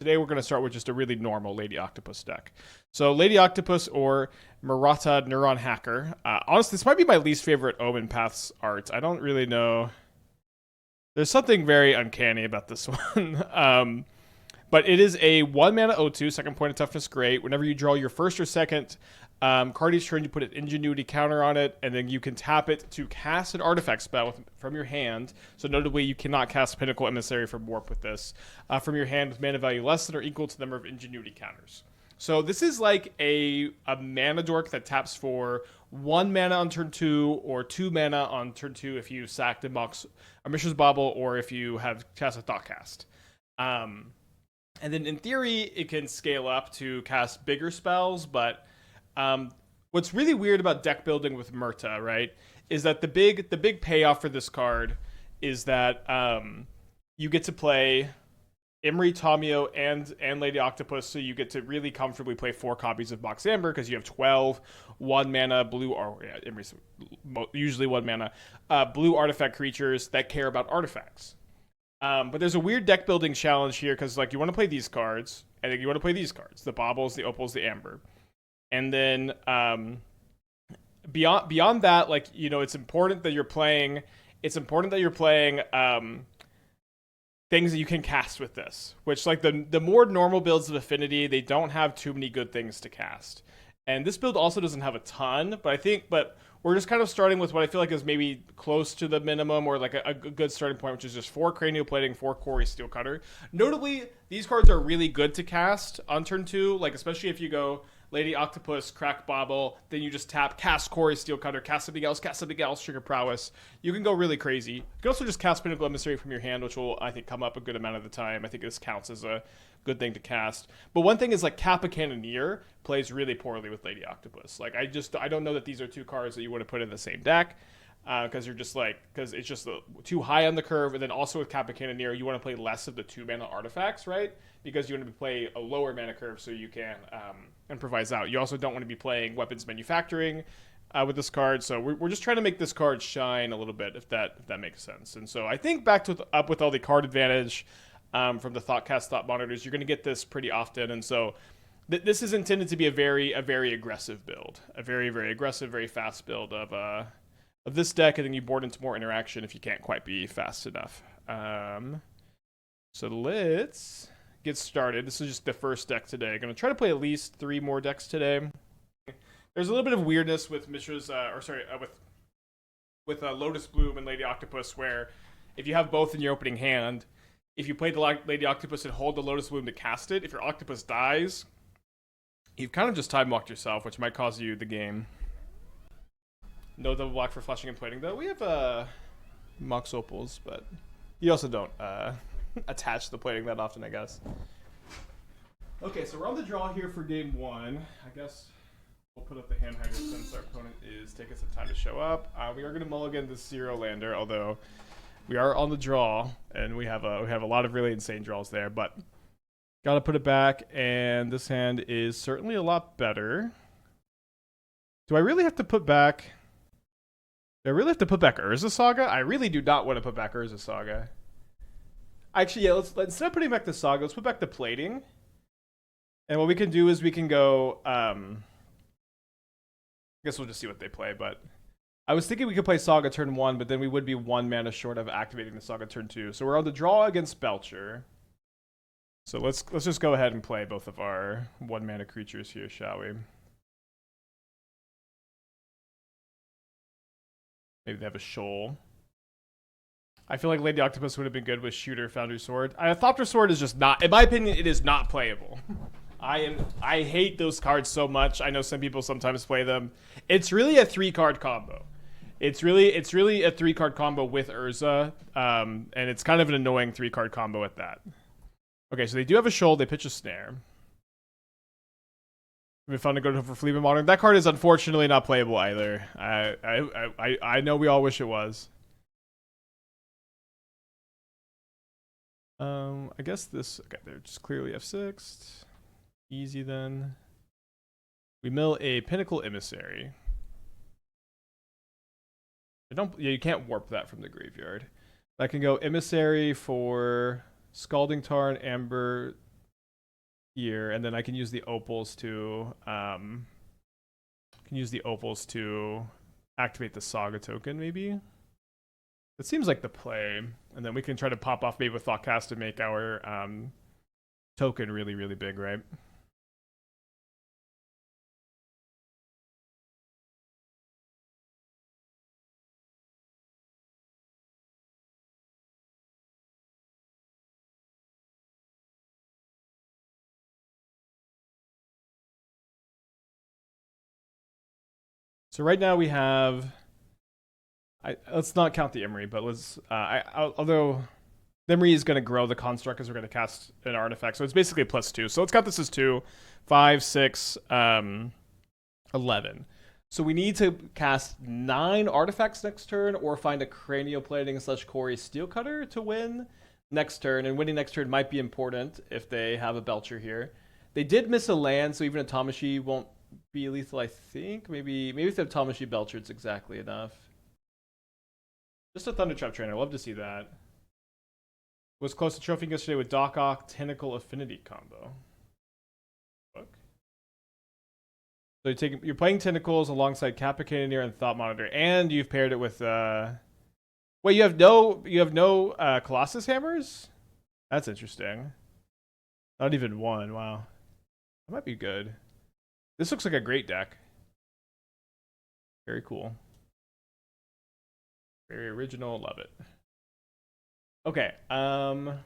Today we're going to start with just a really normal Lady Octopus deck. So Lady Octopus or Merata Neuron Hacker. Honestly, this might be my least favorite Omenpaths art. I don't really know. There's something very uncanny about this one. But it is a 1 mana O2, second point of toughness, great. Whenever you draw your first or second card each turn, you put an Ingenuity counter on it, and then you can tap it to cast an artifact spell from your hand. So notably, you cannot cast Pinnacle Emissary from Warp with this from your hand with mana value less than or equal to the number of Ingenuity counters. So this is like a mana dork that taps for 1 mana on turn 2 or 2 mana on turn 2 if you sacked a Mox or Mishra's Bauble or if you have cast a Thoughtcast. And then in theory, it can scale up to cast bigger spells, but what's really weird about deck building with Merata, right, is that the big payoff for this card is that you get to play Emry, Tamiyo, and Lady Octopus, so you get to really comfortably play 4 copies of Mox Amber because you have 12 1 mana blue, or Emry's usually 1 mana, blue artifact creatures that care about artifacts. But there's a weird deck building challenge here because like you want to play these cards, and then you want to play these cards: the Baubles, the Opals, the Amber, and then beyond that, like it's important that you're playing. It's important that you're playing things that you can cast with this. Which like the more normal builds of Affinity, they don't have too many good things to cast, and this build also doesn't have a ton. But we're just kind of starting with what I feel like is maybe close to the minimum or like a good starting point, which is just 4 Cranial Plating, 4 Cori-Steel Cutter. Notably, these cards are really good to cast on turn 2, like especially if you go Lady Octopus, crack Bauble, then you just tap, cast Cori-Steel Cutter, cast something else, trigger Prowess. You can go really crazy. You can also just cast Pinnacle Emissary from your hand, which will, I think, come up a good amount of the time. I think this counts as a good thing to cast. But one thing is like Kappa Cannoneer plays really poorly with Lady Octopus. Like I don't know that these are 2 cards that you want to put in the same deck because it's just too high on the curve. And then also with Kappa Cannoneer, you want to play less of the 2 mana artifacts, right? Because you want to play a lower mana curve so you can improvise out. You also don't want to be playing weapons manufacturing with this card. So we're just trying to make this card shine a little bit, if that makes sense. And so I think up with all the card advantage from the Thoughtcast Thought Monitors, you're going to get this pretty often. And so this is intended to be a very aggressive build, a very, very aggressive, very fast build of this deck. And then you board into more interaction if you can't quite be fast enough. So let's get started. This is just the first deck today. I'm going to try to play at least 3 more decks today. There's a little bit of weirdness with Mishra's, with Lotus Bloom and Lady Octopus, where if you have both in your opening hand, if you play the Lady Octopus and hold the Lotus Bloom to cast it, if your Octopus dies, you've kind of just time walked yourself, which might cause you the game. No double block for flushing and plating, though. We have Mox Opals, but you also don't attach the plating that often, I guess. Okay, so we're on the draw here for game 1. I guess we'll put up the hand hiders since our opponent is taking some time to show up. We are going to mulligan the Zero Lander, although we are on the draw, and we have a lot of really insane draws there, but gotta put it back, and this hand is certainly a lot better. Do I really have to put back... Urza Saga? I really do not want to put back Urza Saga. Actually, yeah, let's instead of putting back the Saga, let's put back the plating. And what we can do is we can go... I guess we'll just see what they play, but... I was thinking we could play Saga turn 1, but then we would be 1 mana short of activating the Saga turn 2. So we're on the draw against Belcher. So let's just go ahead and play both of our 1 mana creatures here, shall we? Maybe they have a Shoal. I feel like Lady Octopus would have been good with Shooter, Foundry Sword. Thopter Sword is just not, in my opinion, it is not playable. I hate those cards so much. I know some people sometimes play them. It's really a 3-card combo. It's really a 3-card combo with Urza, and it's kind of an annoying 3-card combo at that. Okay, so they do have a Shoal. They pitch a Snare. It'd be fun to go for Fleetwood Modern. That card is unfortunately not playable either. I know we all wish it was. I guess this. Okay, they're just clearly F6. Easy then. We mill a Pinnacle Emissary. You can't warp that from the graveyard. I can go Emissary for Scalding Tarn, Amber, here, and then I can use the opals to activate the Saga token, maybe. It seems like the play, and then we can try to pop off maybe with Thoughtcast to make our token really, really big, right? So right now we have. Let's not count the Emry, but let's. Although the Emry is going to grow the construct because we're going to cast an artifact, so it's basically +2. So let's count this as 2, 5, 6, 11. So we need to cast 9 artifacts next turn, or find a Cranial Plating / Cori-Steel Cutter to win next turn. And winning next turn might be important if they have a Belcher here. They did miss a land, so even a Tamashii won't be lethal, I think. Maybe if they have Tamashii Belcher, it's exactly enough. Just a Thundertrap Trainer. I'd love to see that. Was close to trophying yesterday with Doc Pinnacle Affinity combo. Look. So you're playing Tentacles alongside Kappa Cannoneer and Thought Monitor, and you've paired it with wait, you have no Colossus Hammers? That's interesting. Not even one. Wow. That might be good. This looks like a great deck. Very cool. Very original, love it. Okay, I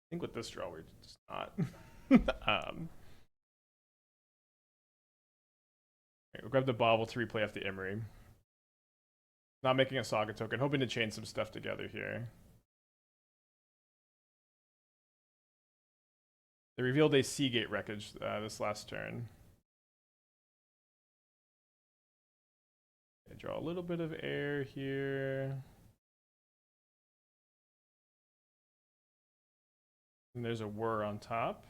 think with this draw we're just not. We'll grab the Bauble to replay off the Emry. Not making a Saga token, hoping to chain some stuff together here. They revealed a Seagate wreckage this last turn. I draw a little bit of air here. And there's a whir on top.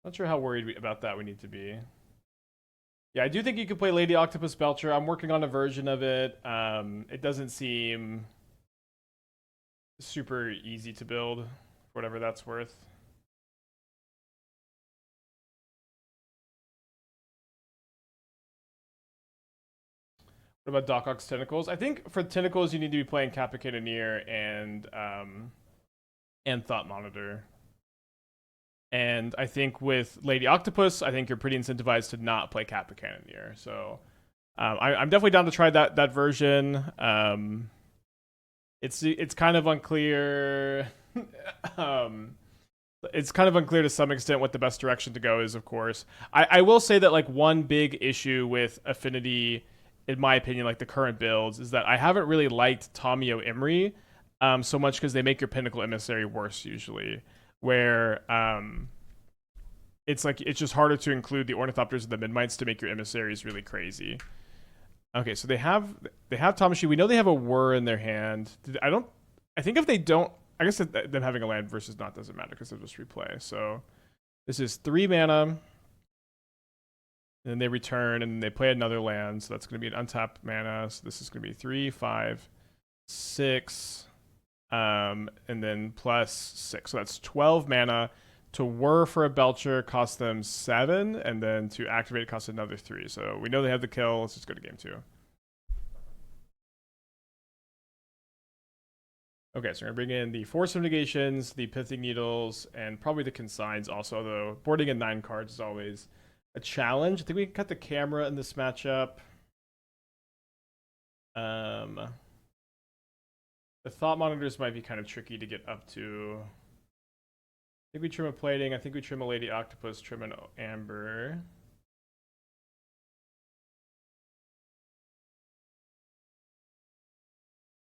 Not sure how worried about that we need to be. Yeah, I do think you could play Lady Octopus Belcher. I'm working on a version of it. It doesn't seem super easy to build, for whatever that's worth. What about Doc Ock's Tentacles? I think for Tentacles, you need to be playing Kappa Cannoneer and Thought Monitor. And I think with Lady Octopus, I think you're pretty incentivized to not play Kappa Cannoneer. So I'm definitely down to try that version. It's kind of unclear. It's kind of unclear to some extent what the best direction to go is, of course. I will say that like one big issue with Affinity, in my opinion, like the current builds, is that I haven't really liked Tamiyo Emry so much because they make your Pinnacle Emissary worse usually. Where it's just harder to include the Ornithopters and the Midmites to make your emissaries really crazy. Okay, so they have Tamashii. We know they have a whir in their hand. I think if they don't, I guess them having a land versus not doesn't matter because they'll just replay. So this is 3 mana. And then they return and they play another land. So that's going to be an untapped mana. So this is going to be 3, 5, 6. And then +6. So that's 12 mana. To whir for a Belcher costs them 7, and then to activate it costs another 3. So we know they have the kill. Let's just go to game 2. Okay, so we're going to bring in the Force of Negations, the Pithing Needles, and probably the Consigns also, although boarding in 9 cards is always a challenge. I think we can cut the camera in this matchup. The Thought Monitors might be kind of tricky to get up to. I think we trim a Plating. I think we trim a Lady Octopus, trim an Amber.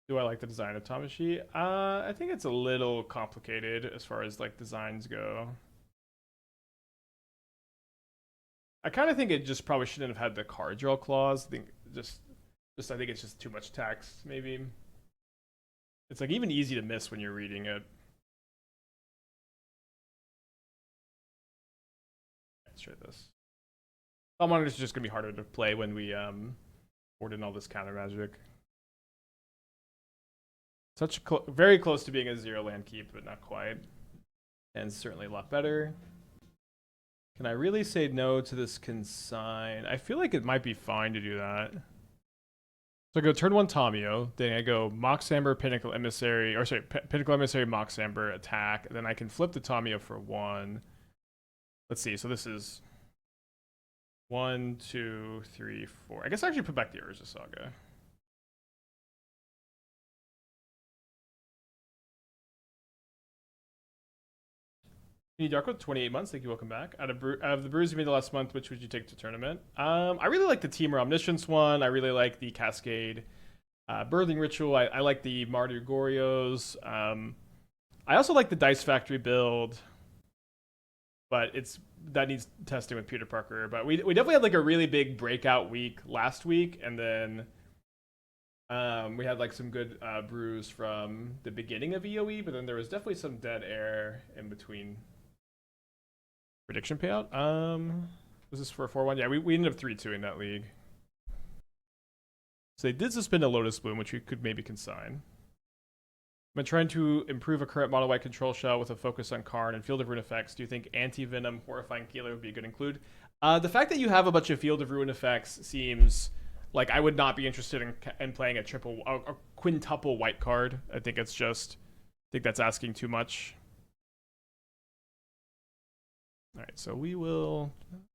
Do I like the design of Tamashii? I think it's a little complicated as far as like designs go. I kind of think it just probably shouldn't have had the card draw clause. I think I think it's just too much text, maybe. It's like even easy to miss when you're reading it. Let's try this. Thought Monitors is just gonna be harder to play when we board in all this counter magic. Very close to being a 0 land keep, but not quite. and certainly a lot better. Can I really say no to this Consign? I feel like it might be fine to do that. So I go turn 1 Tamiyo, then I go Mox Amber, Pinnacle Emissary, or sorry, Pinnacle Emissary, Mox Amber, attack. Then I can flip the Tamiyo for 1. Let's see, so this is 1, 2, 3, 4. I guess I actually put back the Urza Saga. Darko, 28 months. Thank you. Welcome back. Out of the brews you made the last month, which would you take to tournament? I really like the Teamer Omniscience one. I really like the Cascade Birthing Ritual. I like the Martyr Gorios. I also like the Dice Factory build, but that needs testing with Peter Parker. But we definitely had like a really big breakout week last week, and then we had like some good brews from the beginning of EOE, but then there was definitely some dead air in between. Prediction payout? Was this for a 4-1? Yeah, we ended up 3-2ing that league. So they did suspend a Lotus Bloom, which we could maybe consign. I'm trying to improve a current mono white control shell with a focus on Karn and Field of Ruin effects. Do you think Anti-Venom, Horrifying Killer would be a good include? The fact that you have a bunch of Field of Ruin effects seems like I would not be interested in playing a quintuple white card. I think that's asking too much. All right, so we will,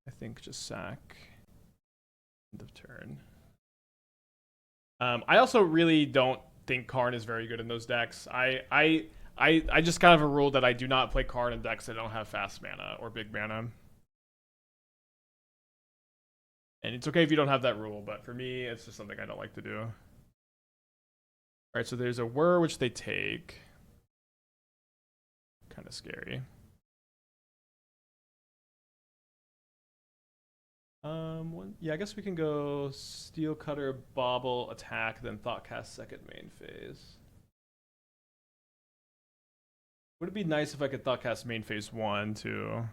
I think, just sack end of turn. I also really don't think Karn is very good in those decks. I just kind of a rule that I do not play Karn in decks that don't have fast mana or big mana. And it's okay if you don't have that rule, but for me, it's just something I don't like to do. All right, so there's a Whir, which they take. Kind of scary. Yeah, I guess we can go Steel Cutter, Bauble, attack, then Thoughtcast second main phase. Would it be nice if I could Thoughtcast main phase 1 to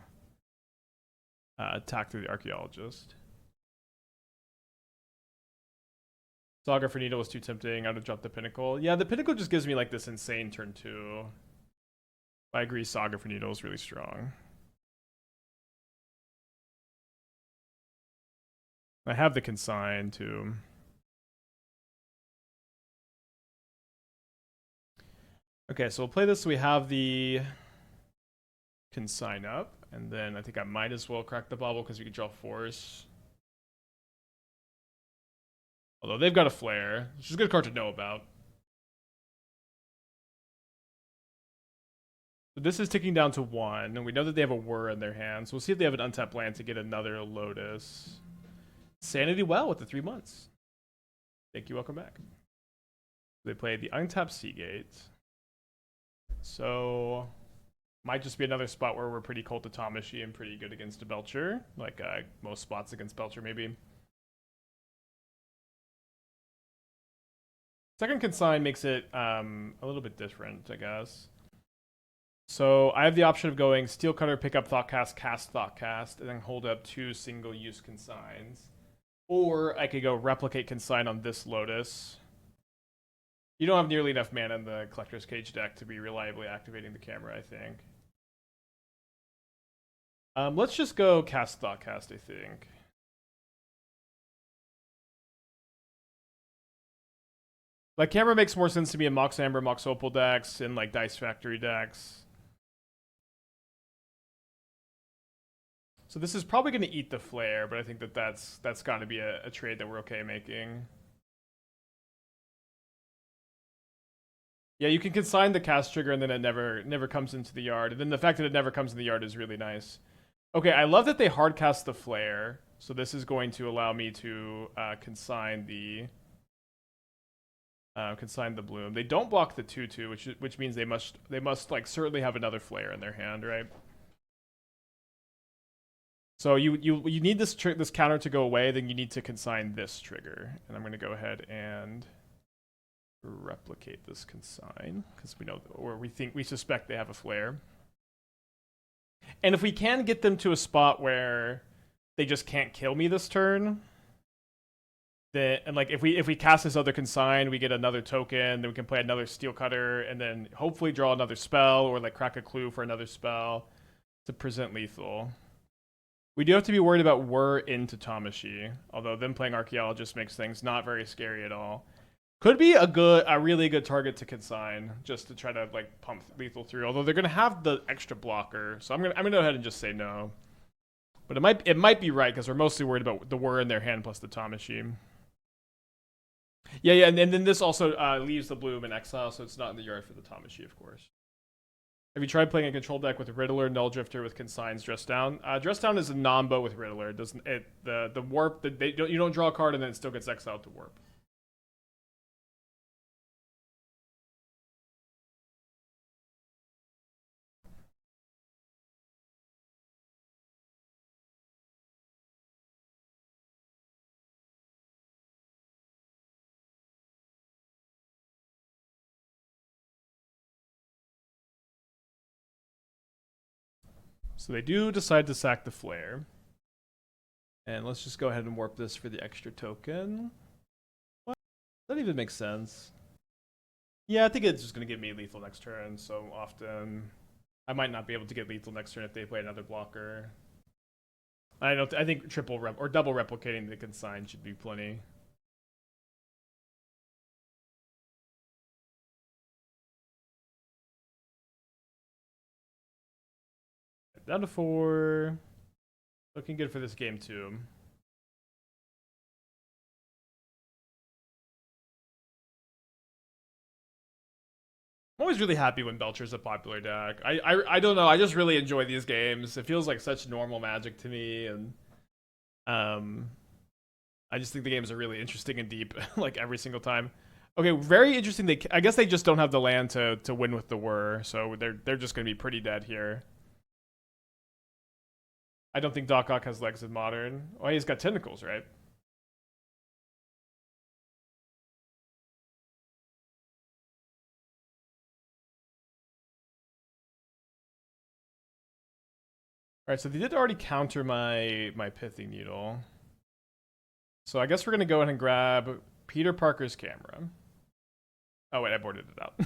attack through the Archaeologist? Saga for Needle was too tempting. I would have dropped the Pinnacle. Yeah, the Pinnacle just gives me like this insane turn 2. I agree, Saga for Needle is really strong. I have the Consign too. Okay, so we'll play this. We have the Consign up, and then I think I might as well crack the Bauble because we can draw Force. Although they've got a Flare, which is a good card to know about. So this is ticking down to 1, and we know that they have a Whir in their hand. So we'll see if they have an untapped land to get another Lotus. Sanity well with the 3 months. Thank you, welcome back. They played the untapped Seagate. So might just be another spot where we're pretty Cult of Thomashy and pretty good against a Belcher. Like most spots against Belcher, maybe. Second Consign makes it a little bit different, I guess. So I have the option of going Steel Cutter, pick up Thoughtcast, cast Thoughtcast, and then hold up 2 single-use Consigns. Or I could go Replicate Consign on this Lotus. You don't have nearly enough mana in the Collector's Cage deck to be reliably activating the camera, I think. Let's just go cast Thoughtcast, I think. Like, camera makes more sense to me in Mox Amber, Mox Opal decks, and like Dice Factory decks. So this is probably going to eat the Flare, but I think that's got to be a trade that we're okay making. Yeah, you can consign the cast trigger and then it never comes into the yard. And then the fact that it never comes in the yard is really nice. Okay, I love that they hard cast the Flare. So this is going to allow me to consign the Bloom. They don't block the 2/2, which means they must like certainly have another Flare in their hand, right? So you need this counter to go away, then you need to consign this trigger. And I'm going to go ahead and replicate this Consign because we know, or we suspect they have a Flare. And if we can get them to a spot where they just can't kill me this turn, And like if we cast this other Consign, we get another token, then we can play another Steel Cutter, and then hopefully draw another spell, or like crack a clue for another spell to present lethal. We do have to be worried about Whir into Tamashi, although them playing Archaeologist makes things not very scary at all. Could be a really good target to Consign, just to try to like pump lethal through. Although they're gonna have the extra blocker, so I'm gonna go ahead and just say no. But it might be right because we're mostly worried about the Whir in their hand plus the Tamashi. Yeah, and then this also leaves the Bloom in exile, so it's not in the yard for the Tamashi, of course. Have you tried playing a control deck with Riddler, Null Drifter with Consigns, Dress Down? Dress Down is a non-bow with Riddler. It doesn't the warp you don't draw a card and then it still gets exiled to warp. So they do decide to sack the Flare. And let's just go ahead and warp this for the extra token. What? That even makes sense. Yeah, I think it's just going to give me lethal next turn, so often I might not be able to get lethal next turn if they play another blocker. I think triple or double replicating the Consign should be plenty. Down to 4. Looking good for this game too. I'm always really happy when Belcher's a popular deck. I don't know. I just really enjoy these games. It feels like such normal Magic to me, and I just think the games are really interesting and deep, like every single time. Okay, very interesting. I guess they just don't have the land to win with the Whir, so they're just gonna be pretty dead here. I don't think Doc Ock has legs in Modern. Oh, he's got tentacles, right? All right, so they did already counter my Pithing Needle. So I guess we're gonna go ahead and grab Peter Parker's camera. Oh wait, I boarded it out.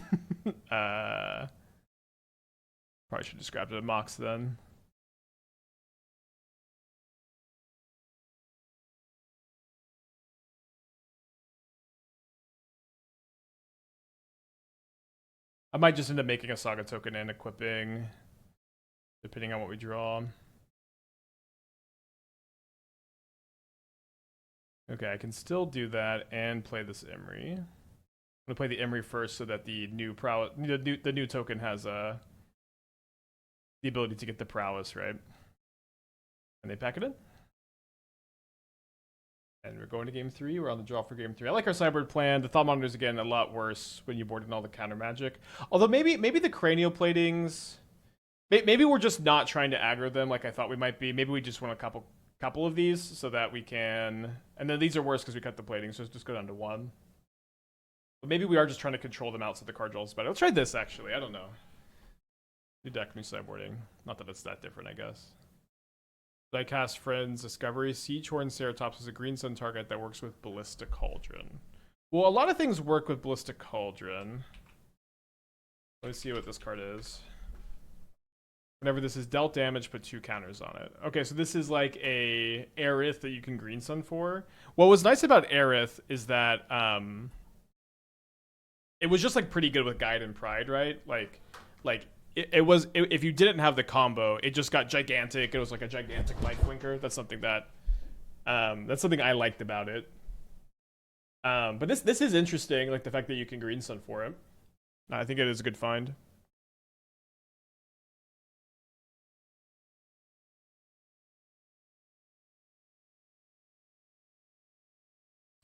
Probably should just grab a Mox then. I might just end up making a Saga token and equipping, depending on what we draw. Okay, I can still do that and play this Emry. I'm gonna play the Emry first so that the new prowess, the new token has the ability to get the prowess, right? And they pack it in. And we're going to game 3. We're on the draw for game 3. I like our sideboard plan. The Thought Monitor's again a lot worse when you board in all the counter magic. Although maybe the Cranial Platings, maybe we're just not trying to aggro them like I thought we might be. Maybe we just want a couple of these so that we can. And then these are worse because we cut the plating, so let's just go down to 1. But maybe we are just trying to control them out so the card draws better. Let's try this actually. I don't know. New deck, new sideboarding. Not that it's that different, I guess. Diecast Friends Discovery. Siege Horn Ceratops is a green sun target that works with Ballistic Cauldron. Well, a lot of things work with Ballistic Cauldron. Let's see what this card is. Whenever this is dealt damage, put 2 counters on it. Okay, so this is like a Aerith that you can green sun for. What was nice about Aerith is that it was just like pretty good with Guide and Pride, right? Like it was if you didn't have the combo, it just got gigantic. It was like a gigantic lifelinker. That's something that I liked about it. But this is interesting, like the fact that you can green sun for it. I think it is a good find.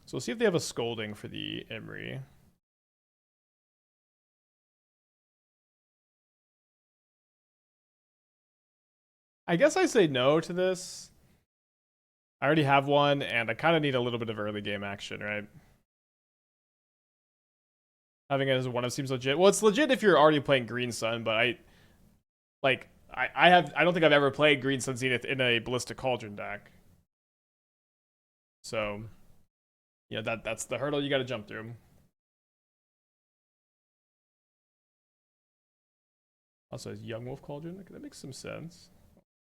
So we'll see if they have a Scalding for the Emry. I guess I say no to this. I already have one, and I kind of need a little bit of early game action, right? Having it as one of seems legit. Well, it's legit if you're already playing Green Sun, but I don't think I've ever played Green Sun Zenith in a Ballistic Cauldron deck. So Yeah, that's the hurdle you got to jump through. Also, has Young Wolf Cauldron. Okay, that makes some sense.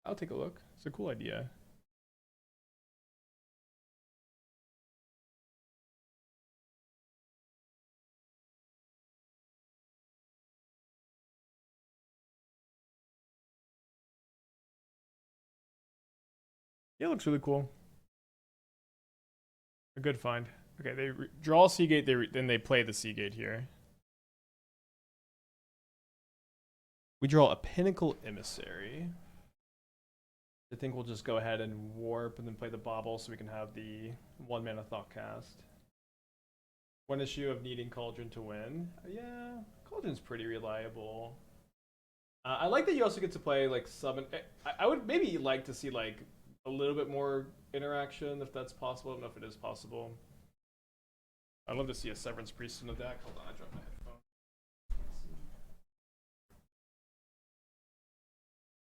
I'll take a look. It's a cool idea. Yeah, it looks really cool. A good find. Okay, they draw a Seagate, then they play the Seagate here. We draw a Pinnacle Emissary. I think we'll just go ahead and warp and then play the Bauble so we can have the 1-mana Thoughtcast. One issue of needing Cauldron to win. Yeah, Cauldron's pretty reliable. I like that you also get to play like summon. I would maybe like to see like a little bit more interaction if that's possible. I don't know if it is possible. I'd love to see a Severance Priest in the deck. Hold on, I dropped my headphone.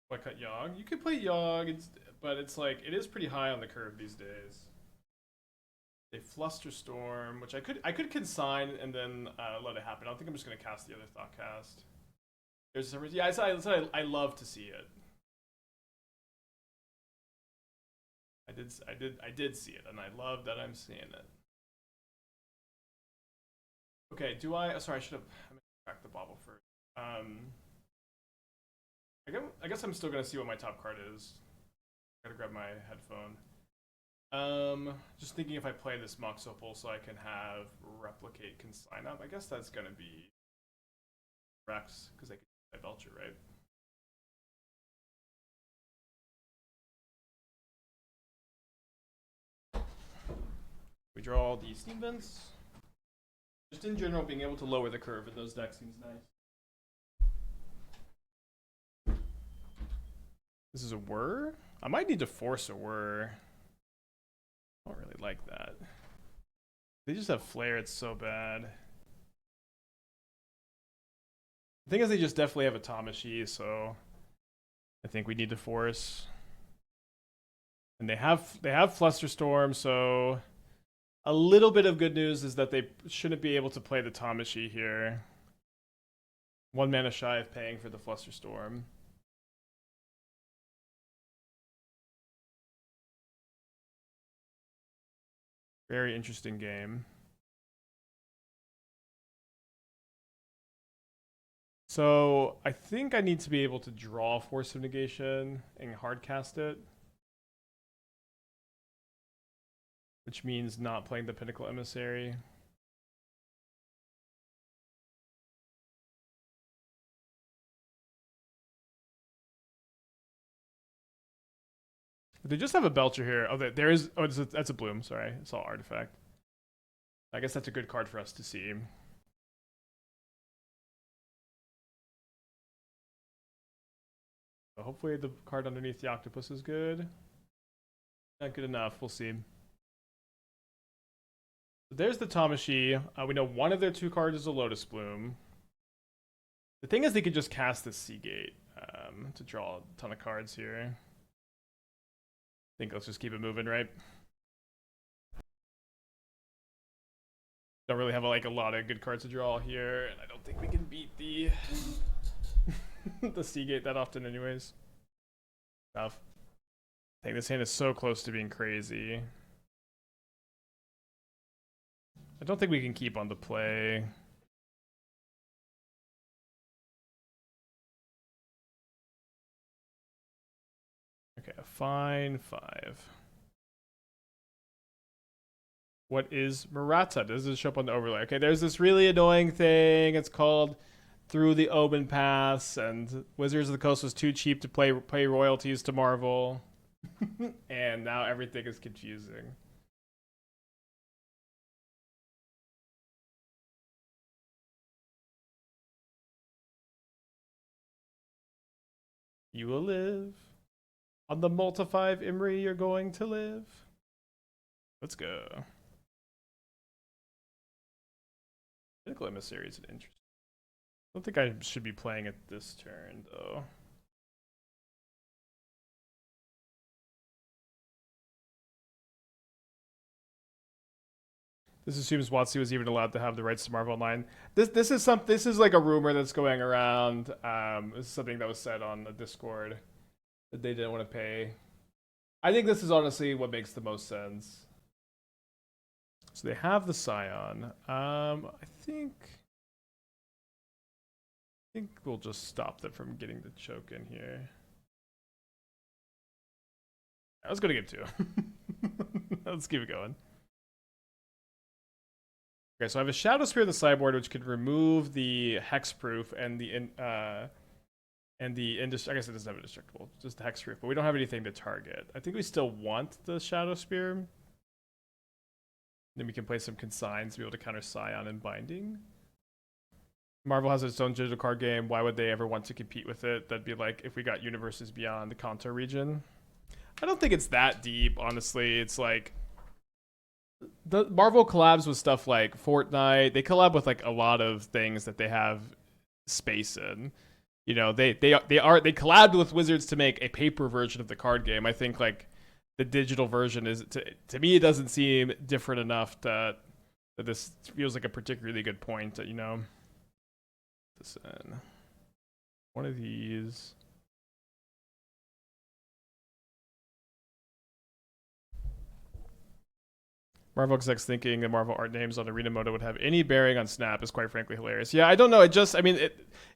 Why cut Yogg? You could play Yogg, but it's like it is pretty high on the curve these days. They Flusterstorm, which I could consign and then let it happen. I don't think I'm just gonna cast the other Thoughtcast. There's a Severance. Yeah, I love to see it. I did see it, and I love that I'm seeing it. Okay, do I? Sorry, I should have cracked the Bauble first. I guess I'm still gonna see what my top card is. Gotta grab my headphone. Just thinking if I play this Mox Opal so I can have Replicate Consign up. I guess that's gonna be Rex because they can play Belcher, right? We draw the Steam Vents. Just in general, being able to lower the curve in those decks seems nice. This is a whir? I might need to force a whir. I don't really like that. They just have flare, it's so bad. The thing is, they just definitely have a Tamashii, so I think we need to force. And they have Flusterstorm, so a little bit of good news is that they shouldn't be able to play the Tamashii here. 1 mana shy of paying for the Flusterstorm. Very interesting game. So I think I need to be able to draw Force of Negation and hardcast it. Which means not playing the Pinnacle Emissary. They just have a Belcher here. Oh, there is. Oh, that's a Bloom. Sorry, it's all artifact. I guess that's a good card for us to see. So hopefully the card underneath the Octopus is good. Not good enough. We'll see. There's the Tamashii. We know one of their 2 cards is a Lotus Bloom. The thing is, they could just cast the Seagate to draw a ton of cards here. I think let's just keep it moving, right? Don't really have like a lot of good cards to draw here, and I don't think we can beat the the Seagate that often, anyways. Tough. I think this hand is so close to being crazy. I don't think we can keep on the play. Okay, a fine 5. What is Merata? Does this show up on the overlay? Okay, there's this really annoying thing. It's called Through the Omenpaths, and Wizards of the Coast was too cheap to pay royalties to Marvel. And now everything is confusing. You will live. On the Multi-5 Emry, you're going to live. Let's go. Pinnacle Emissary is an interesting. I don't think I should be playing it this turn, though. This assumes WotC was even allowed to have the rights to Marvel Online. This is like a rumor that's going around. This is something that was said on the Discord that they didn't want to pay. I think this is honestly what makes the most sense. So they have the Scion. I think we'll just stop them from getting the choke in here. I was gonna get two. Let's keep it going. Okay, so I have a Shadow Spear in the sideboard, which could remove the Hexproof and the I guess it doesn't have indestructible, just the Hexproof, but we don't have anything to target. I think we still want the Shadow Spear. Then we can play some Consigns to be able to counter Scion and Binding. Marvel has its own digital card game. Why would they ever want to compete with it? That'd be like if we got Universes Beyond the Kanto region. I don't think it's that deep, honestly. It's like the Marvel collabs with stuff like Fortnite. They collab with like a lot of things that they have space in. You know, they collabed with Wizards to make a paper version of the card game. I think like the digital version is to me it doesn't seem different enough that this feels like a particularly good point. That, you know, this in one of these. Marvel execs thinking that Marvel art names on Arena Moto would have any bearing on Snap is quite frankly hilarious. Yeah, I don't know. It just, I mean,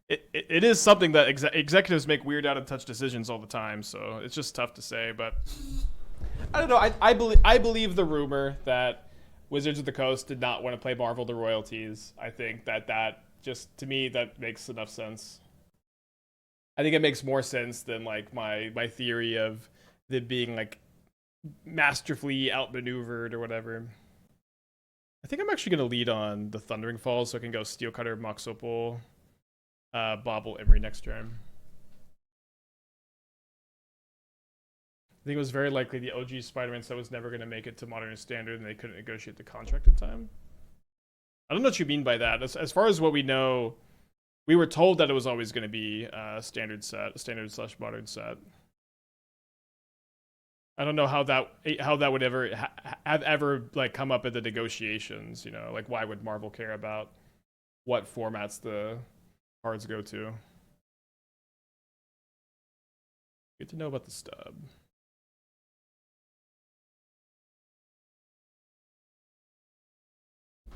it is something that executives make weird out of touch decisions all the time. So it's just tough to say. But I don't know. I believe the rumor that Wizards of the Coast did not want to play Marvel to royalties. I think that just, to me, that makes enough sense. I think it makes more sense than like my theory of them being like masterfully outmaneuvered or whatever. I think I'm actually going to lead on the Thundering Falls so I can go Steel Cutter, Mox Opal, Bauble, Emry next turn. I think it was very likely the OG Spider-Man set was never going to make it to Modern Standard and they couldn't negotiate the contract in time. I don't know what you mean by that. As far as what we know, we were told that it was always going to be standard/modern set. I don't know how that would ever have ever like come up in the negotiations. You know, like why would Marvel care about what formats the cards go to? Good to know about the stub. I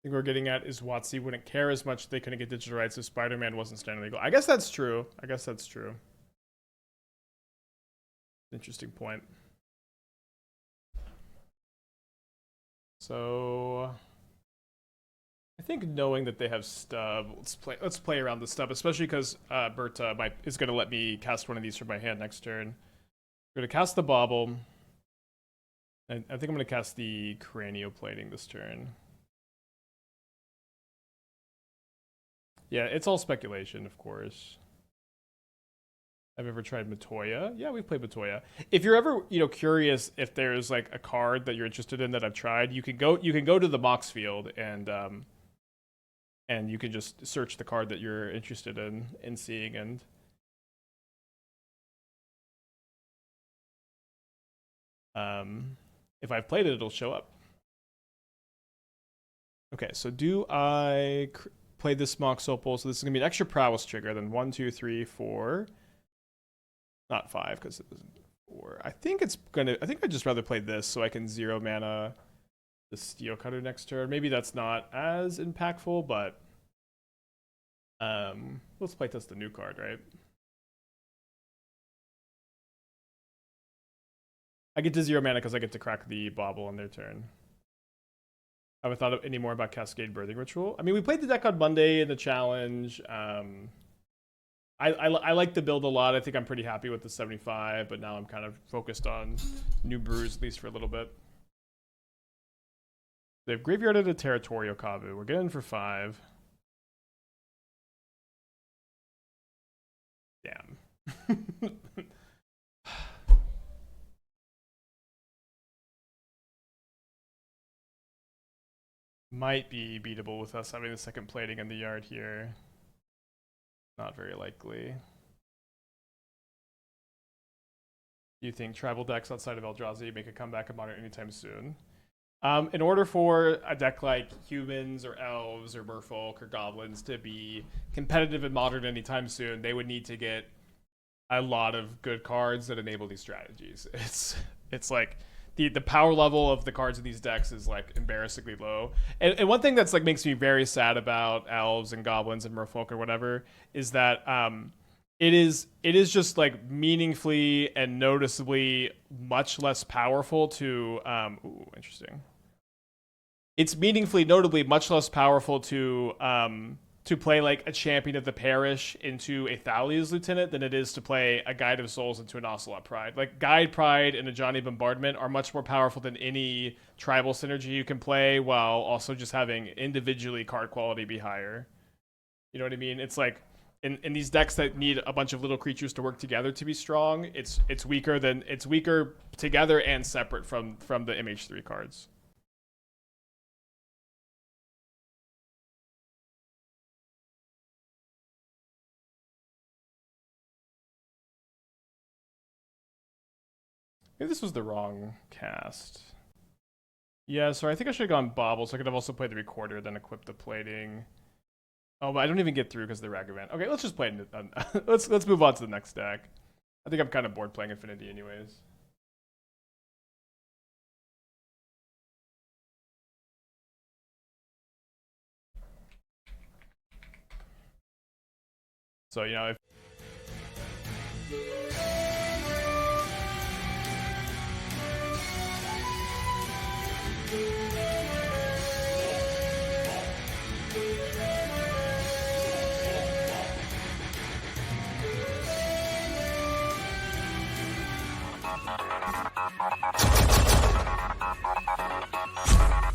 think we're getting at is WotC wouldn't care as much if they couldn't get digital rights if Spider-Man wasn't standard legal. I guess that's true. Interesting point. So I think knowing that they have stub, let's play around the stub, especially because Berta is going to let me cast one of these from my hand next turn. I'm going to cast the Bauble. And I think I'm going to cast the Cranial Plating this turn. Yeah, it's all speculation, of course. I've ever tried Matoya. Yeah, we've played Matoya. If you're ever, curious if there's like a card that you're interested in that I've tried, you can go to the Mox field and you can just search the card that you're interested in seeing, and if I've played it, it'll show up. Okay, so do I play this Mox Opal? So this is gonna be an extra prowess trigger. Then 1, 2, 3, 4. Not 5 because it isn't 4. I think I'd just rather play this so I can 0 mana the Steel Cutter next turn. Maybe that's not as impactful, but let's play test the new card, right? I get to 0 mana because I get to crack the Bauble on their turn. I haven't thought any more about Cascade Birthing Ritual. I mean, we played the deck on Monday in the challenge. I like the build a lot. I think I'm pretty happy with the 75, but now I'm kind of focused on new brews, at least for a little bit. They've graveyarded a Territorial Kavu. We're getting for 5. Damn. Might be beatable with us having the second plating in the yard here. Not very likely. Do you think tribal decks outside of Eldrazi make a comeback in Modern anytime soon? In order for a deck like humans or elves or merfolk or goblins to be competitive in Modern anytime soon, they would need to get a lot of good cards that enable these strategies. It's like the power level of the cards in these decks is like embarrassingly low. And one thing that's like makes me very sad about elves and goblins and merfolk or whatever is that it is just like meaningfully and noticeably much less powerful to interesting. It's meaningfully, notably much less powerful to play like a champion of the parish into a Thalia's lieutenant than it is to play a Guide of Souls into an Ocelot Pride. Like Guide Pride and a Johnny Bombardment are much more powerful than any tribal synergy you can play, while also just having individually card quality be higher. You know what I mean? It's like in these decks that need a bunch of little creatures to work together to be strong, it's weaker together and separate from the MH3 cards. Maybe this was the wrong cast. Yeah, sorry, I think I should have gone Bauble, so I could have also played the Recorder, then equipped the Plating. Oh, but I don't even get through because of the Rag event. Okay, let's just play it. Let's move on to the next deck. I think I'm kind of bored playing Affinity anyways. So, you know, if